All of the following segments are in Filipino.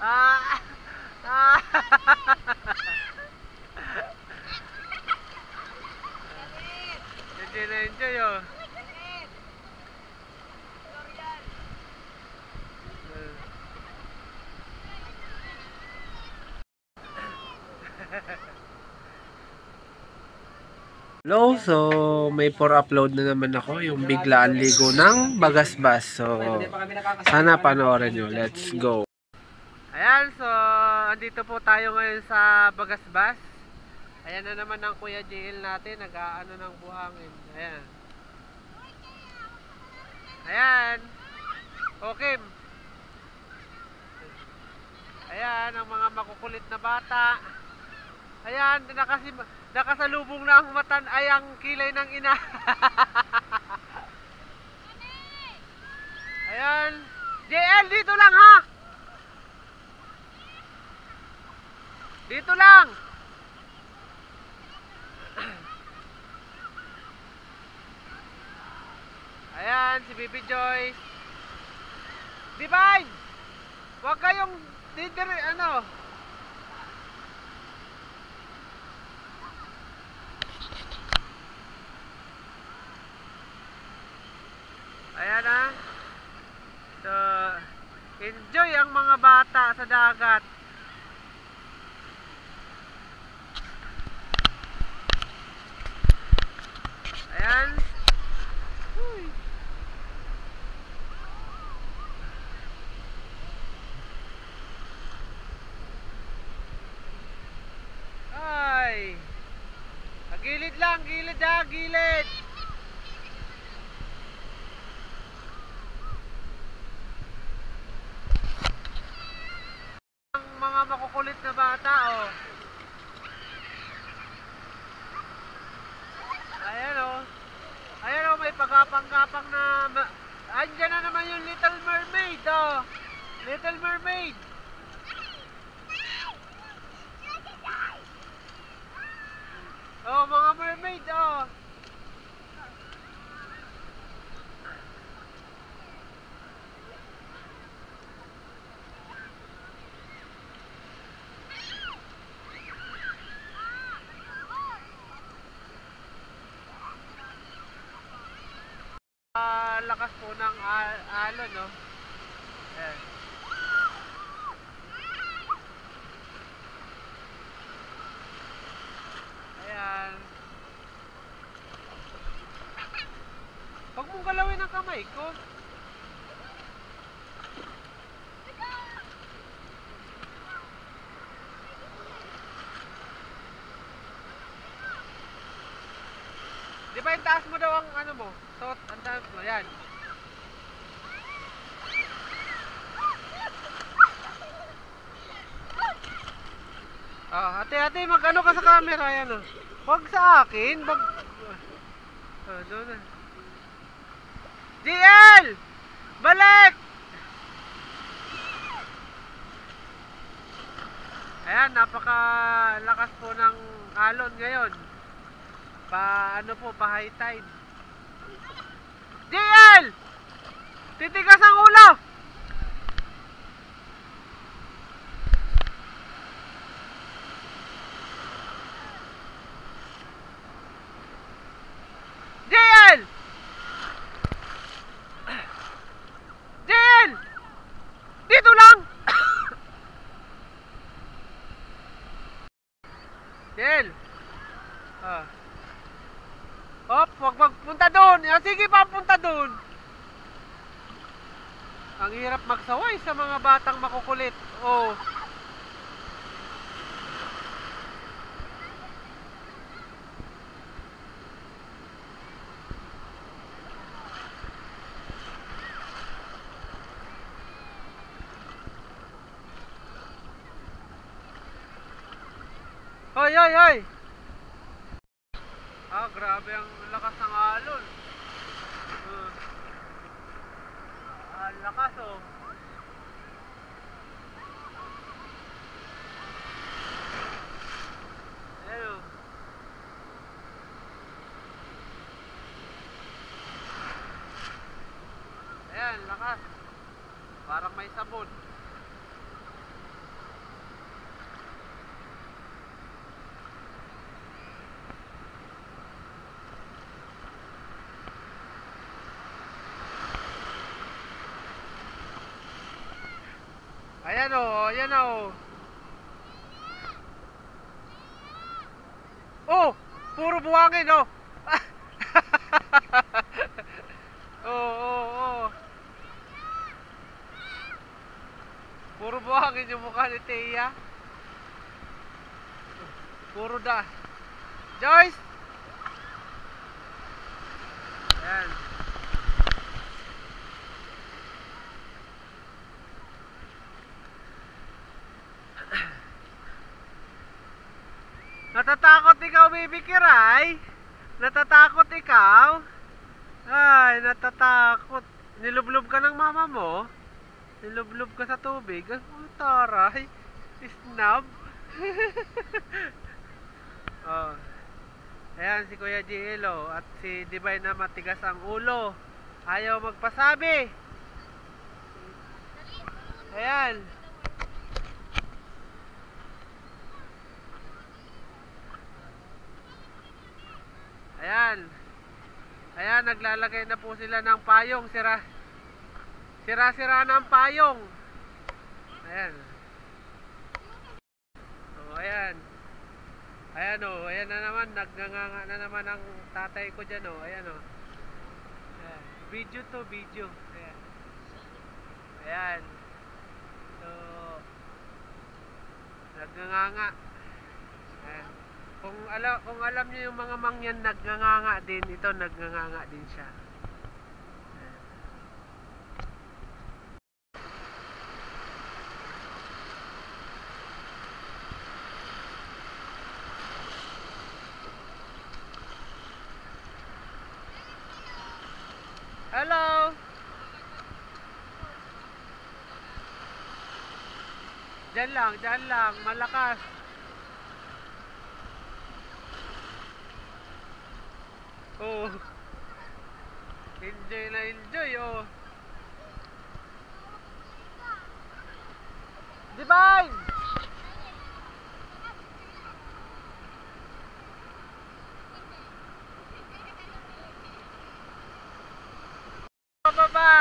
Ah! Ah! Enjoy na enjoy oh. Hello, so may for upload na naman ako yung biglaan ligo ng Bagasbas. So sana panoorin nyo. Let's go. Ayan, so andito po tayo ngayon sa Bagasbas. Ayan na naman ang Kuya JL natin, nag-aano ng buhangin. Ayan. Ayan. Okay. Ayan ang mga makukulit na bata. Ayan, nakasalubong na ang matan ay ang kilay ng ina. Ayan. JL, dito lang ha. Dito lang. Ayan, si Baby Joyce. Divine! Huwag kayong ano. Ayan na. So, enjoy ang mga bata sa dagat. Ayan. Uy. Ay. Gilid lang, gilid ha, gilid. Ang mga makukulit na bata, oh. Ayan, oh. Ayan, oh, may pagapang-gapang na... Andyan na naman yung Little Mermaid, oh. Little Mermaid. Oh, mga mermaid, oh. Lakas po ng alon, no? Ayan. Ayan. Huwag mong galawin ang kamay ko. Di ba yung taas mo daw ang ano mo? Suot, ang taas mo, yan. Oh, ate, mag-ano ka sa camera, yan, oh. Huwag sa akin, oh, doon na. GL! Balik! Ayan, napakalakas po ng alon ngayon. Ano po, pa high tide. GL! Titigas ang ulo! GL! GL! Dito lang! GL! Ah. Hop, huwag magpunta doon. Sige pa, punta doon. Ang hirap magsaway sa mga batang makukulit. Oh. Hoy, hoy, hoy. Ah, grabe ang lakas ng alon. Ang lakas, oh. Ayan, oh. Ayan, lakas. Para parang may sabon. Ayan o, ayan o. Oh, puro buhangin o. Oo. Puro buhangin yung mukha ni Thea. Puro da. Joyce! Ayan. Natatakot ikaw, baby Kiray? Natatakot ikaw? Ay, natatakot. Nilublob ka ng mama mo? Nilublob ka sa tubig? Oh, taray. Snub. Oh. Ayan si Kuya Gielo at si Divine na matigas ang ulo. Ayaw magpasabi. Ayan. Ayan, naglalagay na po sila ng payong. Sira-sira na ang payong. Ayan. Oh, ayan. Ayan o, ayan na naman, nagganganga na naman ang tatay ko dyan o. Ayan o. Ayan. Video to, video. Ayan. Ayan. So, nagganganga. Ayan. Kung alam niyo yung mga mangyan nagganganga din, ito nagganganga din siya. Ayan. Hello! Diyan lang, malakas. Oh. Enjoy na enjoy, oh. Divine! Pababa!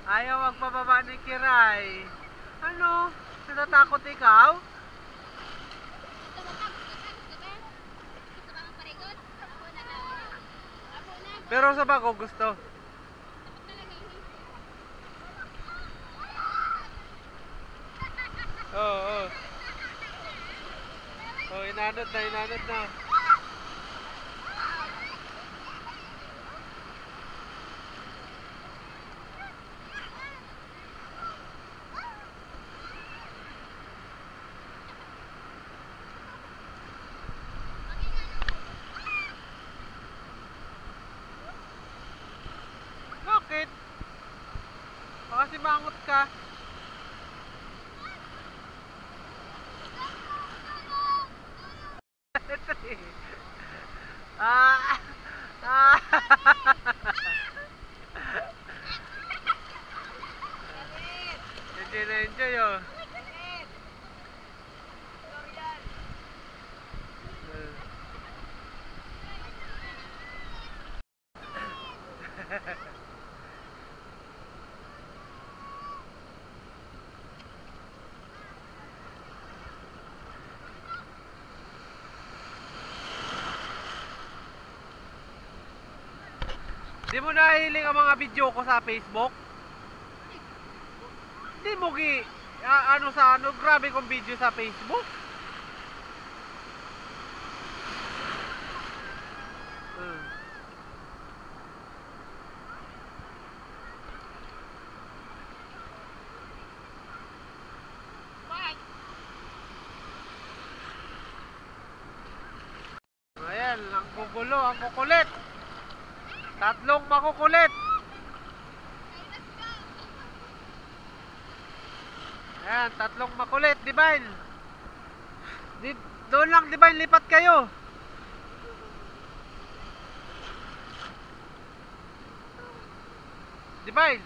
Ayaw magpababa ni Kiray. Ano? Natatakot ikaw? Pero sa ba ko gusto? Oo. Oh, inanod na. Bakit? Baka simangot ka. Ah! Ah! Enjoy na enjoy, oh. Di mo nahiling ang mga video ko sa Facebook? Di mo grabe kong video sa Facebook. Ayan, ang gugulo, ang kukulit. Tatlong makukulit. Ayan, tatlong makulit, Divine. Doon lang, Divine, lipat kayo. Divine.